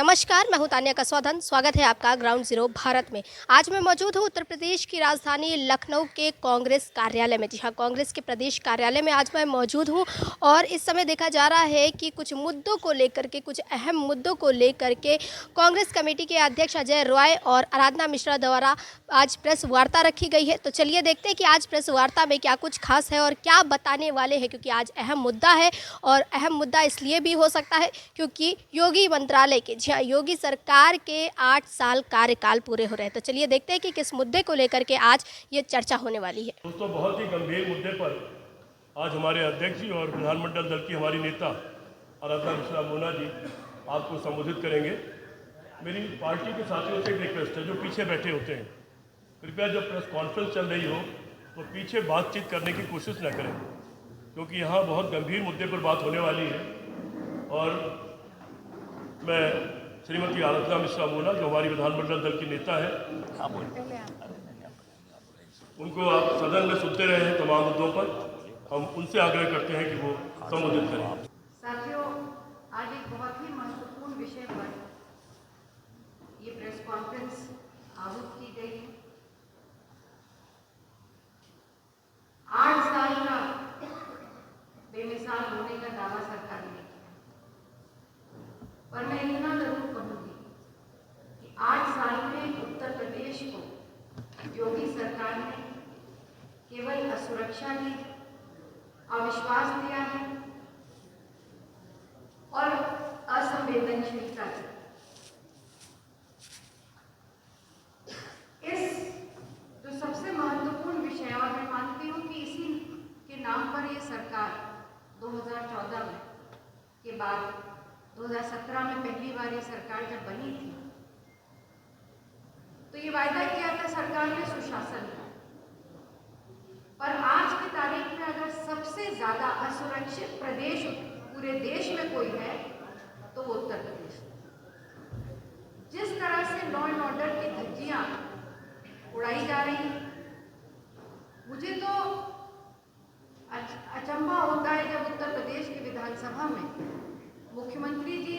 नमस्कार, मैं हूं तान्या कसौधन। स्वागत है आपका ग्राउंड ज़ीरो भारत में। आज मैं मौजूद हूं उत्तर प्रदेश की राजधानी लखनऊ के कांग्रेस कार्यालय में। जी हाँ, कांग्रेस के प्रदेश कार्यालय में आज मैं मौजूद हूं और इस समय देखा जा रहा है कि कुछ मुद्दों को लेकर के, कुछ अहम मुद्दों को लेकर के कांग्रेस कमेटी के अध्यक्ष अजय रॉय और आराधना मिश्रा द्वारा आज प्रेस वार्ता रखी गई है। तो चलिए देखते हैं कि आज प्रेस वार्ता में क्या कुछ खास है और क्या बताने वाले हैं, क्योंकि आज अहम मुद्दा है। और अहम मुद्दा इसलिए भी हो सकता है क्योंकि योगी मंत्रालय के, जी हाँ, योगी सरकार के 8 साल कार्यकाल पूरे हो रहे हैं। तो चलिए देखते हैं कि किस मुद्दे को लेकर के आज ये चर्चा होने वाली है। दोस्तों, बहुत ही गंभीर मुद्दे पर आज हमारे अध्यक्ष जी और विधानमंडल दल की हमारी नेता आराधना मिश्रा मोना जी आपको संबोधित करेंगे। मेरी पार्टी के साथियों से एक रिक्वेस्ट है, जो पीछे बैठे होते हैं, कृपया जब प्रेस कॉन्फ्रेंस चल रही हो तो पीछे बातचीत करने की कोशिश न करें, क्योंकि यहाँ बहुत गंभीर मुद्दे पर बात होने वाली है। और मैं श्रीमती आराधना मिश्रा मोना, जो हमारी विधानमंडल दल की नेता है, उनको आप सदन में सुनते रहे हैं तमाम मुद्दों पर। हम उनसे आग्रह करते हैं कि वो संबोधित करें। साथियों, आज एक बहुत ही महत्वपूर्ण विषय पर ये प्रेस कॉन्फ्रेंस आहूत की गई है। 8 साल का बेमिसाल होने का दावा सरकार ने किया, पर मैं इतना जरूर कहूंगी कि 8 साल में उत्तर प्रदेश को योगी सरकार ने केवल असुरक्षा दी, अविश्वास दिया है और असंवेदनशीलता की। इस जो सबसे महत्वपूर्ण विषय, और मैं मानती हूँ कि इसी के नाम पर ये सरकार 2014 में के बाद 2017 में पहली बार ये सरकार जब बनी थी तो ये वायदा किया था सरकार ने सुशासन का। पर आज की तारीख में अगर सबसे ज्यादा असुरक्षित प्रदेश पूरे देश में कोई है तो वो उत्तर प्रदेश। जिस तरह से लॉ एंड ऑर्डर की धज्जियां उड़ाई जा रही, मुझे तो अचंभा होता है जब उत्तर प्रदेश की विधानसभा में मुख्यमंत्री जी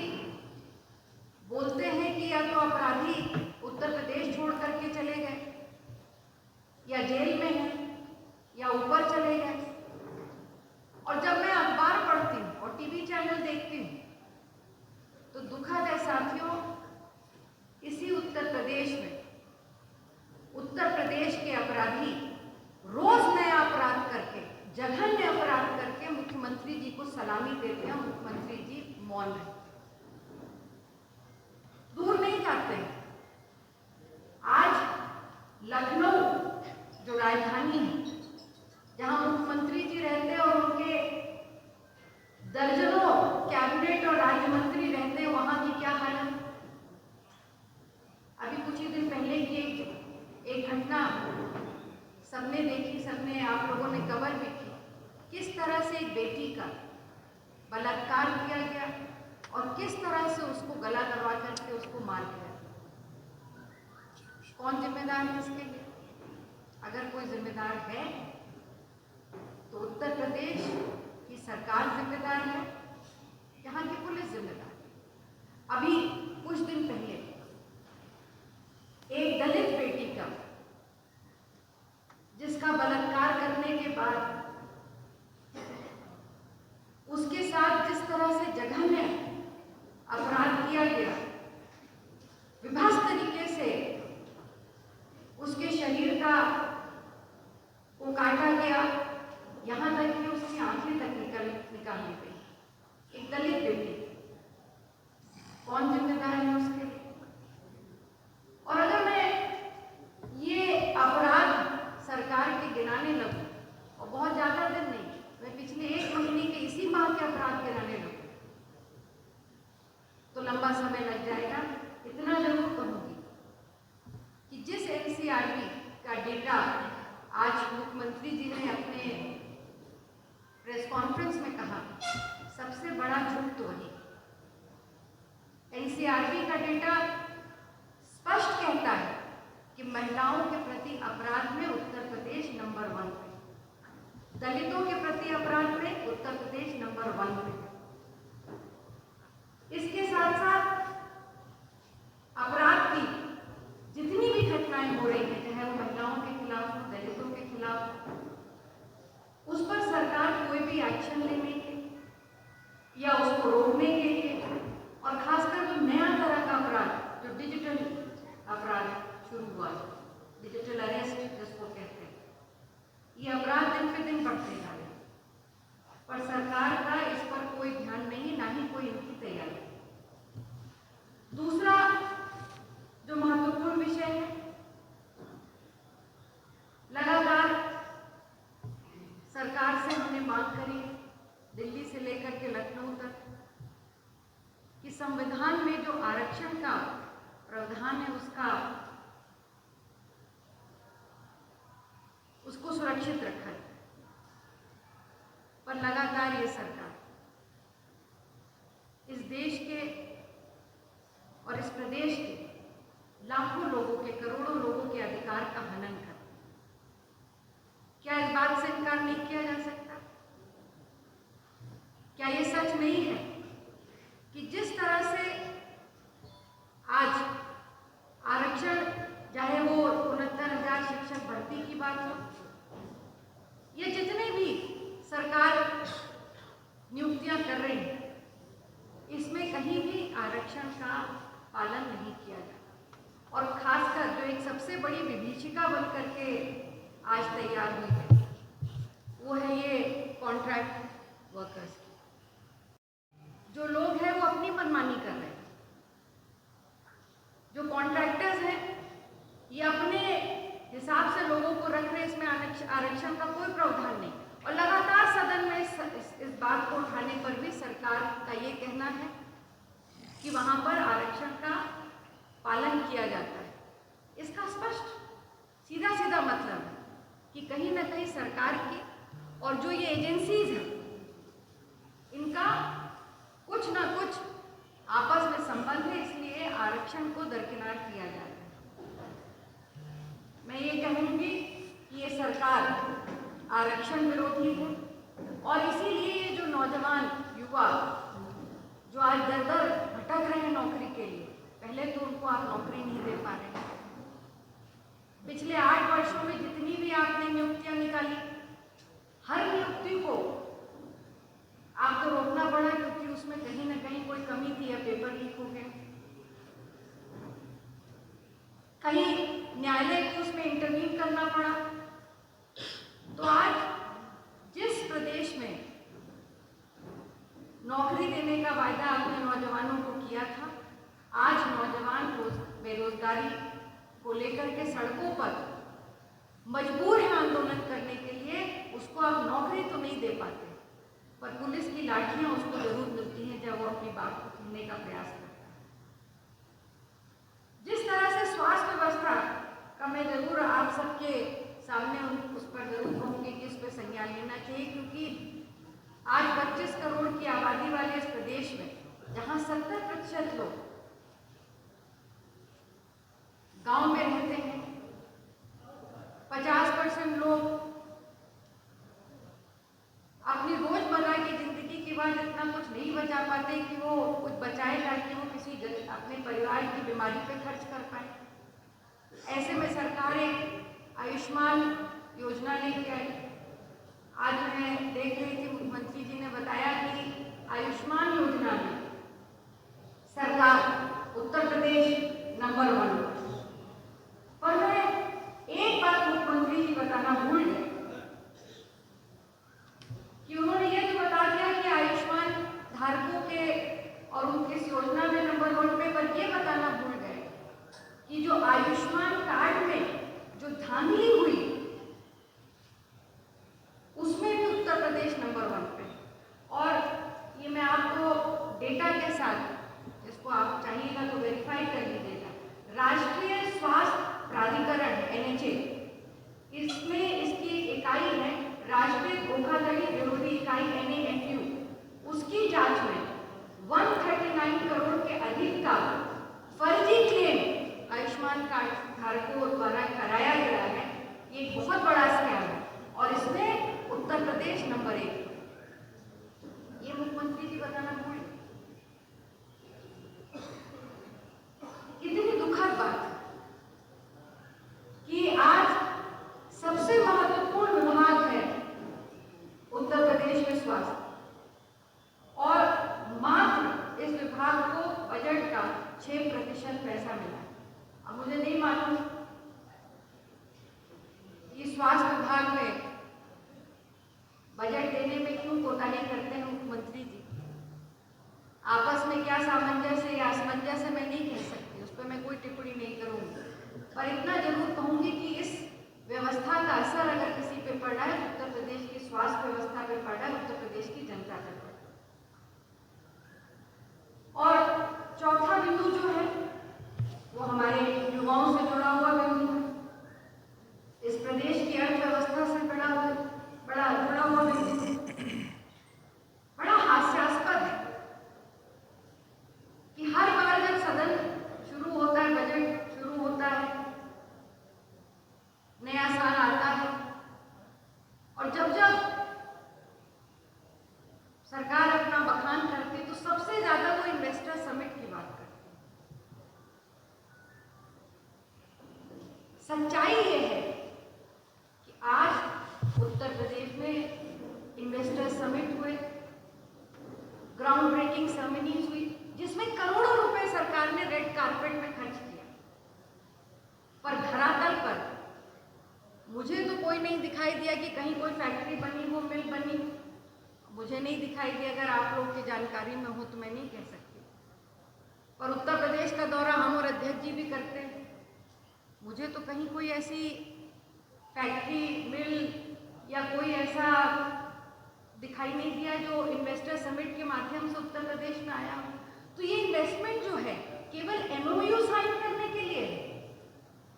बोलते हैं कि या तो अपराधी उत्तर प्रदेश छोड़ करके चले गए, या जेल में हैं, या ऊपर चले गए। और जब मैं अखबार पढ़ती हूँ और टीवी चैनल देखती हूँ तो दुखद है साथियों, इसी उत्तर प्रदेश में उत्तर प्रदेश के अपराधी रोज नया अपराध करके, जघन्य अपराध करके मुख्यमंत्री जी को सलामी देते हैं। मुख्यमंत्री जी मौन है, दूर नहीं जाते हैं। आज लखनऊ जो राजधानी है, जहां मुख्यमंत्री जी रहते हैं और उनके दर्जनों कैबिनेट और राज्य मंत्री रहते हैं, वहां की क्या हाल है। अभी कुछ ही दिन पहले की एक घटना सबने देखी, सबने, आप लोगों ने कवर भी की। किस तरह से एक बेटी का बलात्कार किया गया और किस तरह से उसको गला दबा करके उसको मार दिया। कौन जिम्मेदार है इसके लिए? अगर कोई जिम्मेदार है तो उत्तर प्रदेश की सरकार जिम्मेदार है, यहाँ की पुलिस जिम्मेदार है। अभी कुछ दिन पहले एक दलित बेटी का, जिसका बलात्कार करने के बाद उसके साथ जिस तरह से जघन्य अपराध किया गया, विभत्स तरीके से उसके शरीर को काटा गया, यहाँ तक कि उसकी आंखें तक निकाल दी गई। एक दलित बेटी, कौन जिम्मेदार है उसके लिए? और अगर मैं ये अपराध सरकार के गिनाने लगूं, और बहुत ज्यादा दिन नहीं, मैं पिछले 1 महीने के इसी माह के अपराध गिनाने लगूं तो लंबा समय लग जाएगा। इतना जरूर कहूंगी कि जिस एनसीआरबी का डेटा आज मुख्यमंत्री जी ने अपने प्रेस कॉन्फ्रेंस में कहा, सबसे बड़ा झूठ तो वही। एनसीआरबी का डेटा स्पष्ट कहता है कि महिलाओं के प्रति अपराध में उत्तर प्रदेश नंबर 1 पे, दलितों के प्रति अपराध में उत्तर प्रदेश नंबर 1 पे। इसके साथ साथ या उसको रोकने के लिए, और खासकर जो नया तरह का अपराध जो डिजिटल अपराध शुरू हुआ है, डिजिटल अरेस्ट जिसको कहते हैं, ये अपराध दिन पे दिन बढ़ते जा रहे हैं, पर सरकार का इस पर कोई ध्यान नहीं, ना ही कोई इनकी तैयारी। दूसरा जो महत्वपूर्ण विषय है, लगातार सरकार से हमने मांग करी, दिल्ली से लेकर के लखनऊ तक, कि संविधान में जो आरक्षण का प्रावधान है उसको सुरक्षित रखा है। पर लगातार ये सरकार इस देश के और इस प्रदेश के लाखों लोगों के, करोड़ों लोगों के अधिकार का हनन कर, क्या इस बात से इनकार नहीं किया जा सकता? क्या ये सच नहीं है कि जिस तरह से आज आरक्षण, चाहे वो 69,000 शिक्षक भर्ती की बात हो, ये जितने भी सरकार नियुक्तियां कर रही है, इसमें कहीं भी आरक्षण का पालन नहीं किया जाता। और खासकर जो एक सबसे बड़ी विभीषिका बन करके आज तैयार हुई है, वो है ये कॉन्ट्रैक्ट वर्कर्स। जो लोग हैं वो अपनी मनमानी कर रहे हैं, जो कॉन्ट्रैक्टर्स हैं ये अपने हिसाब से लोगों को रख रहे हैं, इसमें आरक्षण का कोई प्रावधान नहीं। और लगातार सदन में इस बात को उठाने पर भी सरकार का ये कहना है कि वहाँ पर आरक्षण का पालन किया जाता है। इसका स्पष्ट सीधा सीधा मतलब है कि कहीं ना कहीं सरकार की और जो ये एजेंसीज हैं, इनका कुछ ना कुछ आपस में संबंध है, इसलिए आरक्षण को दरकिनार किया जा रहा है। मैं ये कहूँगी कि ये सरकार आरक्षण विरोधी है, और इसीलिए ये जो नौजवान युवा जो आज दर दर भटक रहे हैं नौकरी के लिए, पहले तो उनको आप नौकरी नहीं दे पा रहे हैं। पिछले 8 वर्षों में जितनी भी आपने नियुक्तियां निकाली, हर नियुक्ति को आपको रोकना पड़ा क्योंकि उसमें कहीं ना कहीं कोई कमी थी या पेपर लीक हो गया, कहीं न्यायालय को उसमें इंटरवीन करना पड़ा। तो आज जिस प्रदेश में नौकरी देने का वायदा आपने नौजवानों को किया था, आज नौजवान बेरोजगारी को लेकर के सड़कों पर मजबूर हैं आंदोलन करने के लिए, उसको आप नौकरी तो नहीं दे पाते, पर पुलिस की लाठियां उसको जरूर मिलती हैं जब वो अपनी बात को सुनने का प्रयास करता है। जिस तरह से स्वास्थ्य व्यवस्था का मैं जरूर आप सबके सामने उस पर जरूर कहूँगी कि इस पर संज्ञान लेना चाहिए, क्योंकि आज 25 करोड़ की आबादी वाले इस प्रदेश में, जहाँ 70% लोग गांव में रहते हैं, 50% लोग अपनी रोजमर्रा की जिंदगी के बाद इतना कुछ नहीं बचा पाते कि वो कुछ बचाए ताकि वो किसी अपने परिवार की बीमारी पे खर्च कर पाए। ऐसे में सरकार एक आयुष्मान योजना लेके आई। आज मैं देख रही थी, मुख्यमंत्री जी ने बताया कि आयुष्मान योजना में सरकार उत्तर प्रदेश नंबर 1। पर मैं एक बात मुख्यमंत्री जी बताना भूल गए कि उन्होंने ये तो बता दिया कि आयुष्मान धारकों के और उनकी इस योजना में नंबर 1 पे, पर ये बताना भूल गए कि जो आयुष्मान कार्ड में जो धांधली हुई उसमें भी उत्तर प्रदेश नंबर 1 पे। और ये मैं आपको डेटा के साथ, इसको आप चाहिएगा तो वेरीफाई कर लीजिएगा, राष्ट्रीय स्वास्थ्य प्राधिकरण NHA, इसमें इसकी एक इकाई है राष्ट्रीय धोखाधड़ी विरोधी इकाई NAFU, उसकी जांच में 139 करोड़ के अधिक का फर्जी क्लेम आयुष्मान कार्ड धारकों द्वारा कराया गया है। ये एक बहुत बड़ा स्कैम है और इसमें उत्तर प्रदेश नंबर 1। ये मुख्यमंत्री जी बताना भूल। इतनी दुखद बात है कि आज सबसे महत्वपूर्ण विभाग है उत्तर प्रदेश में स्वास्थ्य, और 6% पैसा मिला। अब मुझे नहीं मालूम कि स्वास्थ्य विभाग में बजट देने में क्यों कोताही करते हैं मुख्यमंत्री जी। आपस में क्या सामंजस्य या असमंजस्य मैं नहीं कह सकती, उस पर मैं कोई टिप्पणी नहीं करूंगी, पर इतना जरूर कहूंगी कि इस व्यवस्था का असर अगर किसी पे पड़ा है, उत्तर प्रदेश की स्वास्थ्य व्यवस्था पे पड़ा है, उत्तर प्रदेश की जनता पे पड़ा है। और चौथा बिंदु जो है वो हमारे युवाओं से जुड़ा हुआ बिंदु है। इस प्रदेश की अर्थव्यवस्था से जुड़ा हुआ बिंदु है। बड़ा हास्यास्पद है कि हर बार जब सदन शुरू होता है, बजट शुरू होता है, नया साल आता है और जब सरकार अपना बखान करती है तो सबसे ज्यादा वो इन्वेस्टर समिट की बात करती है। सच्चाई ये है कि आज उत्तर प्रदेश में इन्वेस्टर समिट हुए, ग्राउंड ब्रेकिंग सेरेमनीज हुई, जिसमें करोड़ों रुपए सरकार ने रेड कारपेट में खर्च किया, पर धरातल पर मुझे तो कोई नहीं दिखाई दिया कि कहीं कोई फैक्ट्री बनी हो, मिल बनी हो। मुझे नहीं दिखाई दिया, अगर आप लोग की जानकारी में हो तो मैं नहीं कह सकती, पर उत्तर प्रदेश का दौरा हम और अध्यक्ष जी भी करते हैं। मुझे तो कहीं कोई ऐसी फैक्ट्री, मिल या कोई ऐसा दिखाई नहीं दिया जो इन्वेस्टर समिट के माध्यम से उत्तर प्रदेश में आया हो। तो ये इन्वेस्टमेंट जो है केवल MOU साइन करने के लिए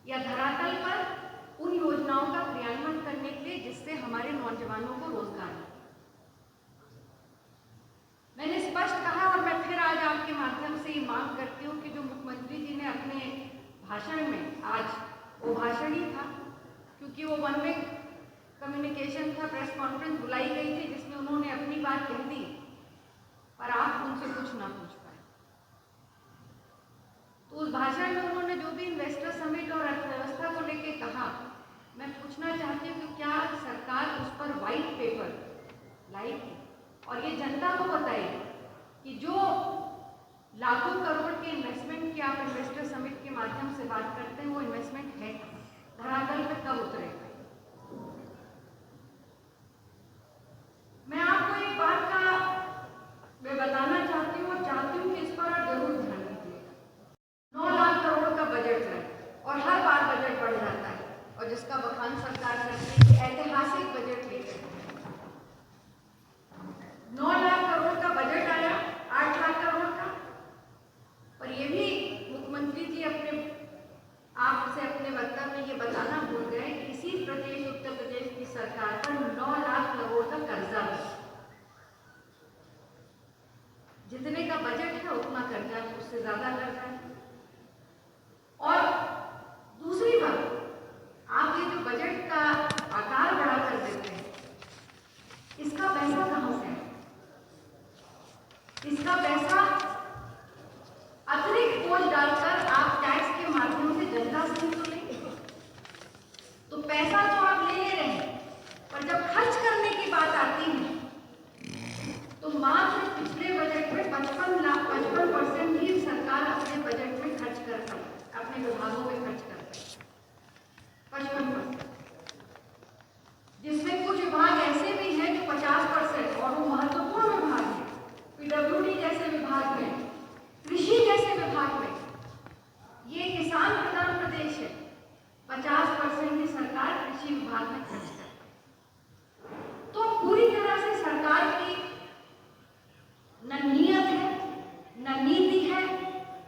या धरातल पर उन योजनाओं का क्रियान्वयन करने के लिए जिससे हमारे नौजवानों को रोजगार मिले। मैंने स्पष्ट कहा और मैं फिर आज आपके माध्यम से ये मांग करती हूँ कि जो मुख्यमंत्री जी ने अपने भाषण में, आज वो भाषण ही था क्योंकि वो वन वे कम्युनिकेशन था, प्रेस कॉन्फ्रेंस बुलाई गई थी जिसमें उन्होंने अपनी बात कह दी, पर आप उनसे कुछ ना पूछ पाए। तो उस भाषण में उन्होंने जो भी इन्वेस्टर समिट और अर्थव्यवस्था को लेके कहा, मैं पूछना चाहती हूँ कि क्या सरकार उस पर व्हाइट पेपर लाएगी और ये जनता को बताएगी कि जो लाखों करोड़ के इन्वेस्टमेंट की आप इन्वेस्टर समिट के माध्यम से बात करते हैं वो इन्वेस्टमेंट है धरातल पे कब उतरेगा। मैं आपको एक बात का मैं बताना चाहती हूँ और चाहती हूँ कि इस पर आप जरूर ध्यान दीजिएगा। 9 लाख करोड़ का बजट है और हर बार बजट बढ़ जाता है और जिसका बखान सरकार करती है कि ऐतिहासिक बजट लेकर 9 लाख करोड़ का बजट आया, 8 लाख करोड़ का, पर ये भी मुख्यमंत्री जी अपने वक्तव्य में ये बताना भूल गए कि इसी प्रदेश उत्तर प्रदेश की सरकार पर 9 लाख करोड़ का कर्जा है। जितने का बजट है उतना कर्जा, उससे ज्यादा कर्जा है। और दूसरी बात, आप ये जो बजट का आकार बड़ा कर देते हैं, इसका पैसा कहां से है? इसका पैसा अतिरिक्त बोझ डालकर आप टैक्स के माध्यम से जनता से ही तो लेंगे। तो पैसा तो आप ले रहे हैं, पर जब खर्च करने की बात आती है तो मात्र पिछले बजट में 55% ही सरकार अपने बजट में खर्च कर सकती है, अपने विभागों में खर्च करती है 55%, जिसमें कुछ विभाग ऐसे भी हैं जो 50% और वो महत्वपूर्ण विभाग हैं। PWD जैसे विभाग में, कृषि जैसे विभाग में, ये किसान प्रधान प्रदेश है, 50% ही सरकार कृषि विभाग में खर्च करती है। तो पूरी तरह से सरकार की न नियत है, न नीति है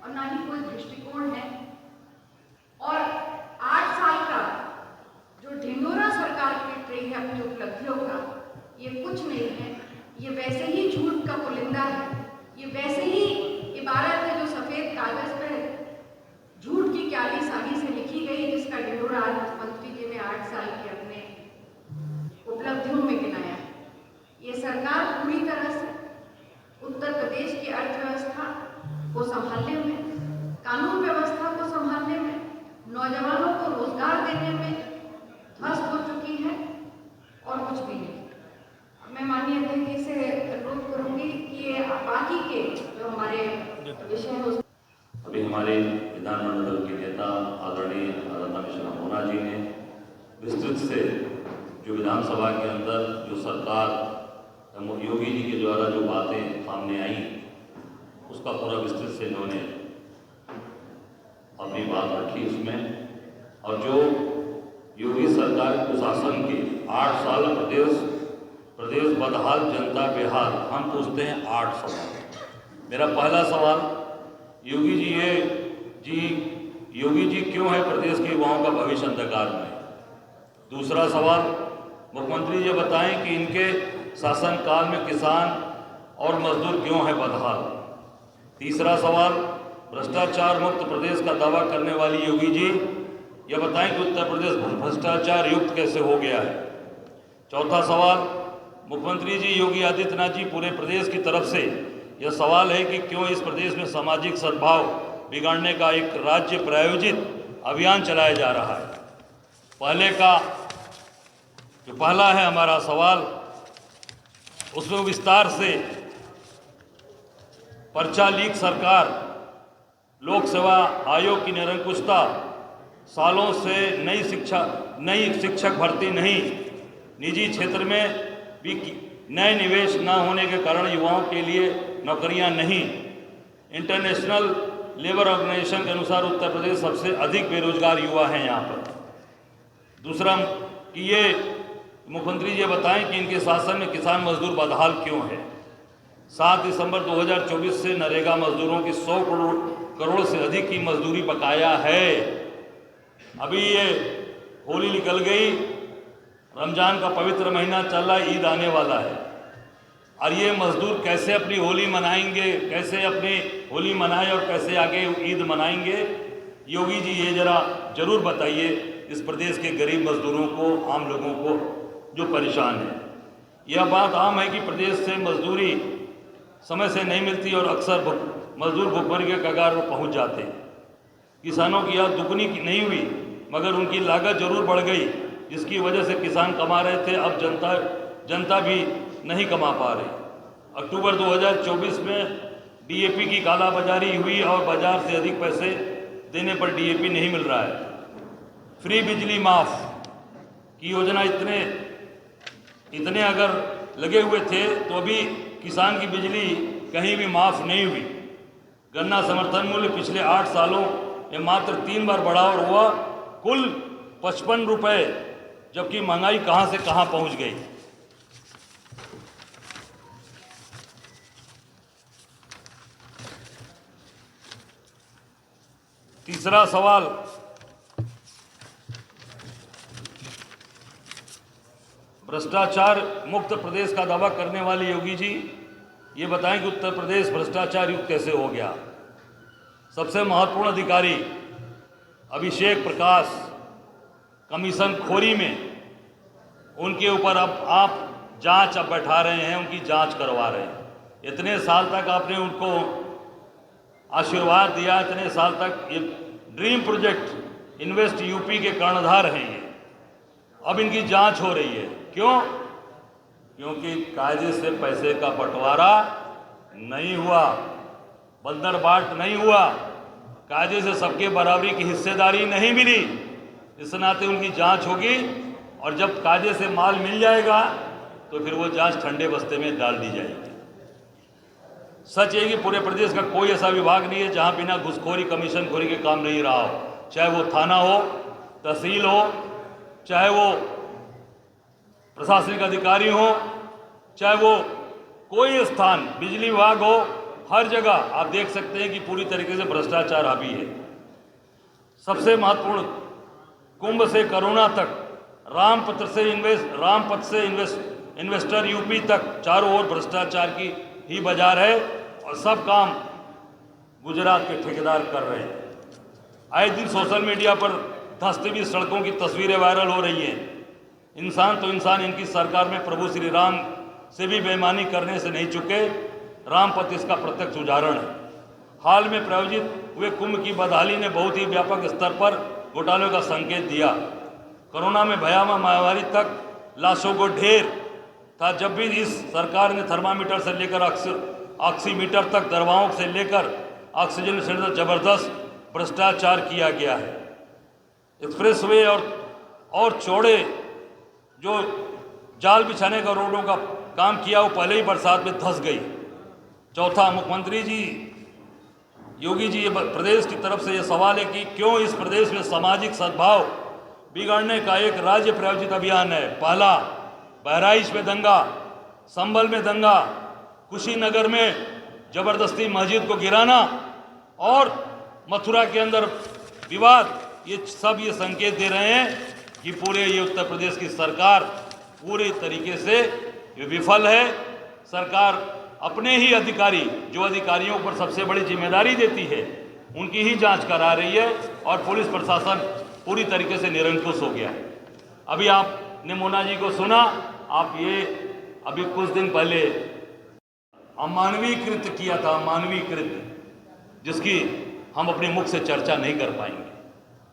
और न ही कोई दृष्टिकोण है। और 8 साल का जो ढिंडोरा सरकार पीट रही है अपनी उपलब्धियों का, ये कुछ नहीं है, ये वैसे ही झूठ का पुलिंदा है, ये वैसे ही इबारत है जो सफेद कागज पर झूठ की क्याली साही से लिखी गई, जिसका ढिंडोरा आज मुख्यमंत्री जी ने 8 साल के अपने उपलब्धियों में गिनाया है। ये सरकार पूरी तरह से उत्तर प्रदेश की अर्थव्यवस्था को संभालने में, कानून व्यवस्था को संभालने में, नौजवानों को रोजगार देने में ध्वस्त हो चुकी है और कुछ भी नहीं। मैं माननीय अध्यक्ष जी से अनुरोध करूंगी कि ये बाकी के जो हमारे विषय हैं अभी हमारे विधानमंडल के नेता आदरणीय आराधना मिश्रा मोना जी ने विस्तृत से जो विधानसभा के अंदर जो सरकार योगी जी के द्वारा जो बातें सामने आई उसका पूरा विस्तृत से इन्होंने अपनी बात रखी उसमें। और जो योगी सरकार कुशासन के 8 साल प्रदेश बदहाल, जनता बेहाल, हम पूछते हैं 8 सवाल। मेरा पहला सवाल, योगी जी क्यों है प्रदेश के युवाओं का भविष्य अंधकार में? दूसरा सवाल, मुख्यमंत्री जी बताएं कि इनके शासनकाल में किसान और मजदूर क्यों है बदहाल? तीसरा सवाल, भ्रष्टाचार मुक्त प्रदेश का दावा करने वाली योगी जी यह बताएं कि उत्तर प्रदेश भ्रष्टाचार युक्त कैसे हो गया है? चौथा सवाल, मुख्यमंत्री जी योगी आदित्यनाथ जी पूरे प्रदेश की तरफ से यह सवाल है कि क्यों इस प्रदेश में सामाजिक सद्भाव बिगाड़ने का एक राज्य प्रायोजित अभियान चलाया जा रहा है? पहला है हमारा सवाल, उसमें विस्तार से पर्चा लीक सरकार, लोक सेवा आयोग की निरंकुशता, सालों से नई शिक्षक भर्ती नहीं, निजी क्षेत्र में भी नए निवेश न होने के कारण युवाओं के लिए नौकरियां नहीं, इंटरनेशनल लेबर ऑर्गेनाइजेशन के अनुसार उत्तर प्रदेश सबसे अधिक बेरोजगार युवा हैं यहाँ पर। दूसरा कि ये मुख्यमंत्री जी बताएं कि इनके शासन में किसान मजदूर बदहाल क्यों है? 7 दिसंबर 2024 से नरेगा मजदूरों की 100 करोड़ से अधिक की मजदूरी बकाया है। अभी ये होली निकल गई, रमजान का पवित्र महीना चल रहा है, ईद आने वाला है, और ये मजदूर कैसे अपनी होली मनाएंगे, कैसे अपनी होली मनाएं और कैसे आगे ईद मनाएंगे? योगी जी ये जरूर बताइए इस प्रदेश के गरीब मजदूरों को, आम लोगों को जो परेशान है। यह बात आम है कि प्रदेश से मजदूरी समय से नहीं मिलती और अक्सर मजदूर भुखमरी के कगार पर पहुंच जाते हैं। किसानों की आय दुगनी नहीं हुई मगर उनकी लागत जरूर बढ़ गई, जिसकी वजह से किसान कमा रहे थे, अब जनता भी नहीं कमा पा रही। अक्टूबर 2024 में डीएपी की कालाबाजारी हुई और बाजार से अधिक पैसे देने पर डीएपी नहीं मिल रहा है। फ्री बिजली माफ की योजना इतने अगर लगे हुए थे तो अभी किसान की बिजली कहीं भी माफ नहीं हुई। गन्ना समर्थन मूल्य पिछले 8 सालों में मात्र 3 बार बढ़ा और हुआ कुल 55 रुपये, जबकि महंगाई कहां से कहां पहुंच गई। तीसरा सवाल, भ्रष्टाचार मुक्त प्रदेश का दावा करने वाले योगी जी ये बताएं कि उत्तर प्रदेश भ्रष्टाचार युक्त कैसे हो गया? सबसे महत्वपूर्ण अधिकारी अभिषेक प्रकाश कमीशन खोरी में, उनके ऊपर अब आप जांच बैठा रहे हैं, उनकी जांच करवा रहे हैं। इतने साल तक आपने उनको आशीर्वाद दिया, इतने साल तक ये ड्रीम प्रोजेक्ट इन्वेस्ट यूपी के कर्णधार हैं ये, अब इनकी जांच हो रही है। क्यों? क्योंकि कायदे से पैसे का बंटवारा नहीं हुआ, बंदर बाट नहीं हुआ, कायदे से सबके बराबरी की हिस्सेदारी नहीं मिली। इस नाते उनकी जांच होगी और जब कायदे से माल मिल जाएगा तो फिर वो जांच ठंडे बस्ते में डाल दी जाएगी। सच है कि पूरे प्रदेश का कोई ऐसा विभाग नहीं है जहां बिना घुसखोरी कमीशनखोरी के काम नहीं रहा हो, चाहे वो थाना हो, तहसील हो, चाहे वो प्रशासनिक अधिकारी हो, चाहे वो कोई स्थान बिजली विभाग हो, हर जगह आप देख सकते हैं कि पूरी तरीके से भ्रष्टाचार हावी है। सबसे महत्वपूर्ण, कुंभ से कोरोना तक, रामपथ से इन्वेस्टर यूपी तक, चारों ओर भ्रष्टाचार की ही बाजार है और सब काम गुजरात के ठेकेदार कर रहे हैं। आए दिन सोशल मीडिया पर धंसती हुई सड़कों की तस्वीरें वायरल हो रही हैं। इंसान तो इंसान इनकी सरकार में प्रभु श्री राम से भी बेईमानी करने से नहीं चुके। रामपथ इसका प्रत्यक्ष उदाहरण है। हाल में प्रायोजित हुए कुंभ की बदहाली ने बहुत ही व्यापक स्तर पर घोटालों का संकेत दिया। कोरोना में भयावह महामारी तक लाशों को ढेर था। जब भी इस सरकार ने थर्मामीटर से लेकर ऑक्सीमीटर तक, दवाओं से लेकर ऑक्सीजन सिलेंडर जबरदस्त भ्रष्टाचार किया गया है। एक्सप्रेसवे और चौड़े जो जाल बिछाने का रोडों का काम किया वो पहले ही बरसात में धंस गई। चौथा, मुख्यमंत्री जी योगी जी ये प्रदेश की तरफ से ये सवाल है कि क्यों इस प्रदेश में सामाजिक सद्भाव बिगाड़ने का एक राज्य प्रायोजित अभियान है। पहला, बहराइच में दंगा, संभल में दंगा, कुशीनगर में जबरदस्ती मस्जिद को गिराना और मथुरा के अंदर विवाद, ये सब ये संकेत दे रहे हैं कि पूरे ये उत्तर प्रदेश की सरकार पूरे तरीके से विफल है। सरकार अपने ही अधिकारी, जो अधिकारियों पर सबसे बड़ी जिम्मेदारी देती है, उनकी ही जांच करा रही है और पुलिस प्रशासन पूरी तरीके से निरंकुश हो गया है। अभी आपने मोना जी को सुना, आप ये अभी कुछ दिन पहले अमानवीकृत किया था, अमानवीकृत, जिसकी हम अपने मुख से चर्चा नहीं कर पाएंगे।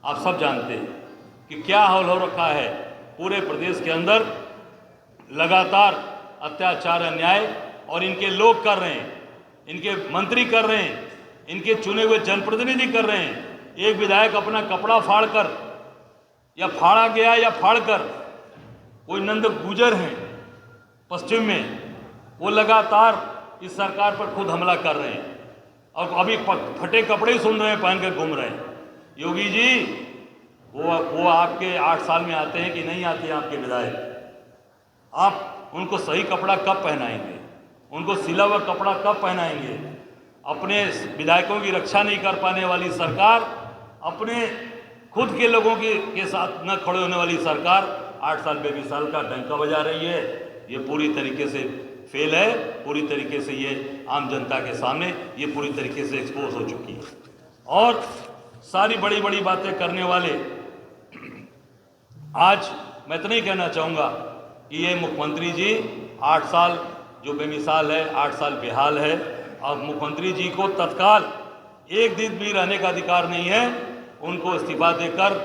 आप सब जानते हैं कि क्या हाल हो रखा है पूरे प्रदेश के अंदर। लगातार अत्याचार, अन्याय और इनके लोग कर रहे हैं, इनके मंत्री कर रहे हैं, इनके चुने हुए जनप्रतिनिधि कर रहे हैं। एक विधायक अपना कपड़ा फाड़कर या फाड़ा गया या फाड़कर, कोई नंद गुजर हैं पश्चिम में, वो लगातार इस सरकार पर खुद हमला कर रहे हैं और अभी फटे कपड़े ही सुन रहे हैं, पहन कर घूम रहे हैं। योगी जी वो आपके 8 साल में आते हैं कि नहीं आते हैं आपके विधायक? आप उनको सही कपड़ा कब पहनाएंगे? उनको सिला हुआ कपड़ा कब पहनाएंगे? अपने विधायकों की रक्षा नहीं कर पाने वाली सरकार, अपने खुद के लोगों के साथ न खड़े होने वाली सरकार 8 साल में 20 साल का डंका बजा रही है। ये पूरी तरीके से फेल है, पूरी तरीके से ये आम जनता के सामने ये पूरी तरीके से एक्सपोज हो चुकी है। और सारी बड़ी बड़ी बातें करने वाले, आज मैं इतना ही कहना चाहूँगा कि ये मुख्यमंत्री जी 8 साल जो बेमिसाल है, 8 साल बेहाल है। अब मुख्यमंत्री जी को तत्काल एक दिन भी रहने का अधिकार नहीं है, उनको इस्तीफा देकर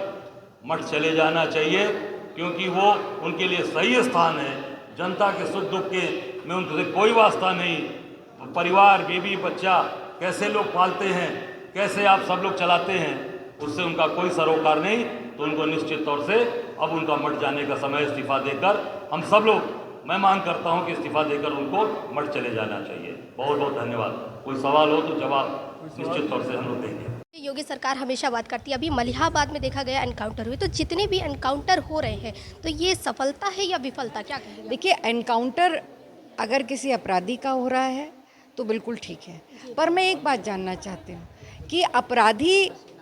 मठ चले जाना चाहिए, क्योंकि वो उनके लिए सही स्थान है। जनता के सुख दुख के में उनसे कोई वास्ता नहीं। परिवार, बीवी, बच्चा कैसे लोग पालते हैं, कैसे आप सब लोग चलाते हैं, उससे उनका कोई सरोकार नहीं। तो उनको निश्चित तौर से अब उनका मठ जाने का समय, इस्तीफा देकर हम सब लोग, मैं मांग करता हूं कि इस्तीफा देकर उनको मठ चले जाना चाहिए। बहुत बहुत धन्यवाद। कोई सवाल हो तो जवाब निश्चित तौर से हम लोग देंगे। योगी सरकार हमेशा बात करती है, अभी मलिहाबाद में देखा गया एनकाउंटर हुए, तो जितने भी एनकाउंटर हो रहे हैं तो ये सफलता है या विफलता, क्या कहेंगे? देखिए, एनकाउंटर अगर किसी अपराधी का हो रहा है तो बिल्कुल ठीक है, पर मैं एक बात जानना चाहती हूँ कि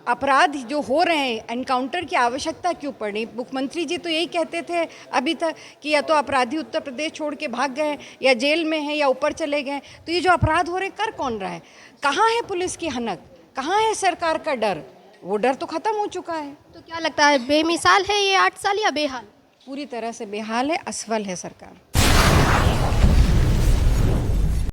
अपराध जो हो रहे हैं, एनकाउंटर की आवश्यकता क्यों पड़ी? मुख्यमंत्री जी तो यही कहते थे अभी तक कि या तो अपराधी उत्तर प्रदेश छोड़ के भाग गए, या जेल में हैं, या ऊपर चले गए। तो ये जो अपराध हो रहे कर कौन रहा है? कहाँ है पुलिस की हनक? कहाँ है सरकार का डर? वो डर तो खत्म हो चुका है। तो क्या लगता है बेमिसाल है ये 8 साल या बेहाल? पूरी तरह से बेहाल है, असफल है सरकार।